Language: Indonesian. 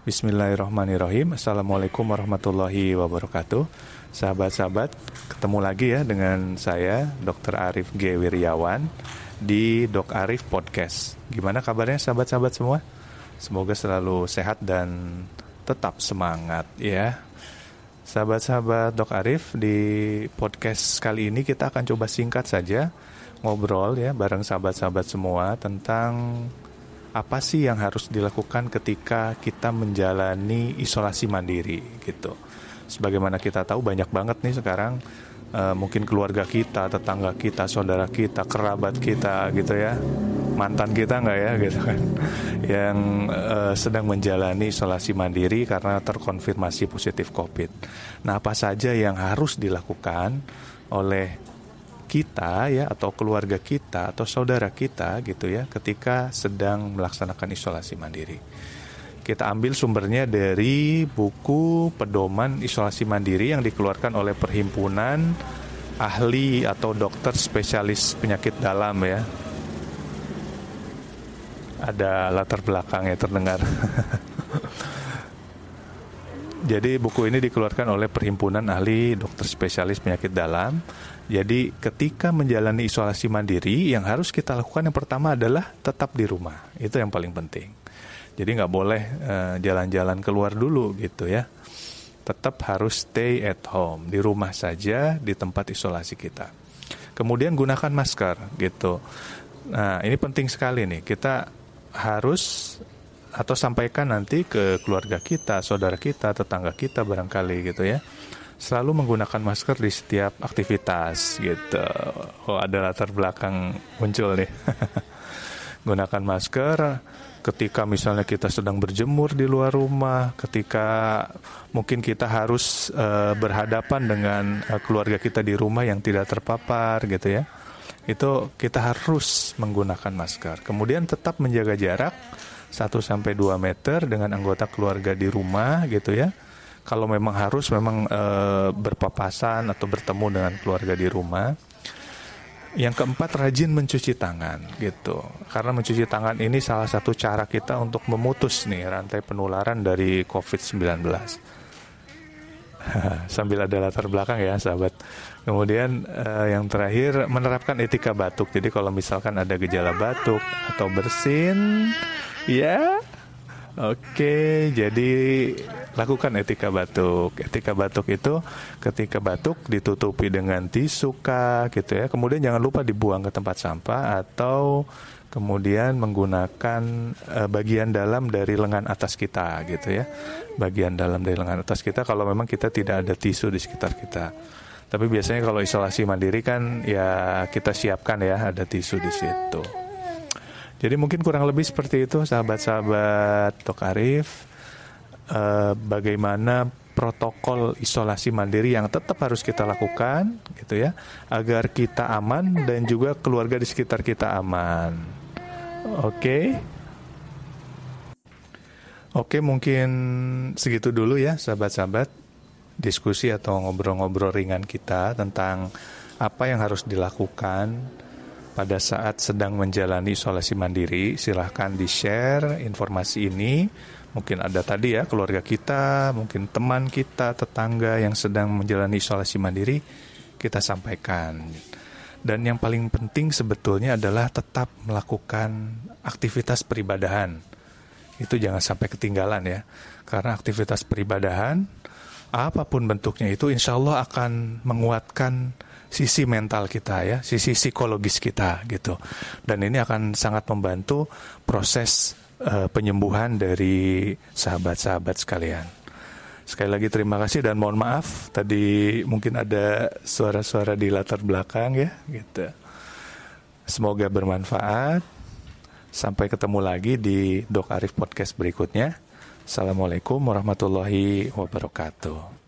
Bismillahirrahmanirrahim. Assalamualaikum warahmatullahi wabarakatuh. Sahabat-sahabat, ketemu lagi ya dengan saya Dr. Arif G. Wiryawan di Dok Arif Podcast. Gimana kabarnya sahabat-sahabat semua? Semoga selalu sehat dan tetap semangat ya. Sahabat-sahabat Dok Arif, di podcast kali ini kita akan coba singkat saja ngobrol ya bareng sahabat-sahabat semua tentang apa sih yang harus dilakukan ketika kita menjalani isolasi mandiri gitu. Sebagaimana kita tahu banyak banget nih sekarang mungkin keluarga kita, tetangga kita, saudara kita, kerabat kita gitu ya, mantan kita enggak ya gitu kan, yang sedang menjalani isolasi mandiri karena terkonfirmasi positif COVID. Nah, apa saja yang harus dilakukan oleh kita ya, atau keluarga kita atau saudara kita gitu ya, ketika sedang melaksanakan isolasi mandiri. Kita ambil sumbernya dari buku pedoman isolasi mandiri yang dikeluarkan oleh Perhimpunan Ahli atau Dokter Spesialis Penyakit Dalam ya. Ada latar belakangnya terdengar. Jadi buku ini dikeluarkan oleh Perhimpunan Ahli Dokter Spesialis Penyakit Dalam. Jadi ketika menjalani isolasi mandiri, yang harus kita lakukan yang pertama adalah tetap di rumah. Itu yang paling penting. Jadi nggak boleh jalan-jalan keluar dulu gitu ya. Tetap harus stay at home, di rumah saja, di tempat isolasi kita. Kemudian gunakan masker gitu. Nah, ini penting sekali nih. Kita harus atau sampaikan nanti ke keluarga kita, saudara kita, tetangga kita barangkali gitu ya. Selalu menggunakan masker di setiap aktivitas gitu. Oh, ada latar belakang muncul nih. Gunakan masker ketika misalnya kita sedang berjemur di luar rumah, ketika mungkin kita harus berhadapan dengan keluarga kita di rumah yang tidak terpapar gitu ya. Itu kita harus menggunakan masker. Kemudian tetap menjaga jarak 1-2 meter dengan anggota keluarga di rumah gitu ya. Kalau memang harus berpapasan atau bertemu dengan keluarga di rumah. Yang keempat, rajin mencuci tangan gitu. Karena mencuci tangan ini salah satu cara kita untuk memutus nih rantai penularan dari COVID-19. Sambil ada latar belakang ya sahabat. Kemudian yang terakhir, menerapkan etika batuk. Jadi kalau misalkan ada gejala batuk atau bersin, ya oke, jadi lakukan etika batuk. Etika batuk itu ketika batuk ditutupi dengan tisu gitu ya. Kemudian jangan lupa dibuang ke tempat sampah atau kemudian menggunakan bagian dalam dari lengan atas kita gitu ya. Bagian dalam dari lengan atas kita kalau memang kita tidak ada tisu di sekitar kita. Tapi biasanya kalau isolasi mandiri kan ya kita siapkan ya, ada tisu di situ. Jadi mungkin kurang lebih seperti itu sahabat-sahabat Dok Arif. Bagaimana protokol isolasi mandiri yang tetap harus kita lakukan gitu ya, agar kita aman dan juga keluarga di sekitar kita aman. Oke, mungkin segitu dulu ya sahabat-sahabat, diskusi atau ngobrol-ngobrol ringan kita tentang apa yang harus dilakukan pada saat sedang menjalani isolasi mandiri. Silahkan di-share informasi ini. Mungkin ada tadi ya keluarga kita, mungkin teman kita, tetangga yang sedang menjalani isolasi mandiri, kita sampaikan. Dan yang paling penting sebetulnya adalah tetap melakukan aktivitas peribadahan. Itu jangan sampai ketinggalan ya. Karena aktivitas peribadahan, apapun bentuknya itu insya Allah akan menguatkan sisi mental kita ya, sisi psikologis kita gitu. Dan ini akan sangat membantu proses penyembuhan dari sahabat-sahabat sekalian. Sekali lagi terima kasih dan mohon maaf tadi mungkin ada suara-suara di latar belakang ya gitu. Semoga bermanfaat. Sampai ketemu lagi di Dok Arif Podcast berikutnya. Assalamualaikum warahmatullahi wabarakatuh.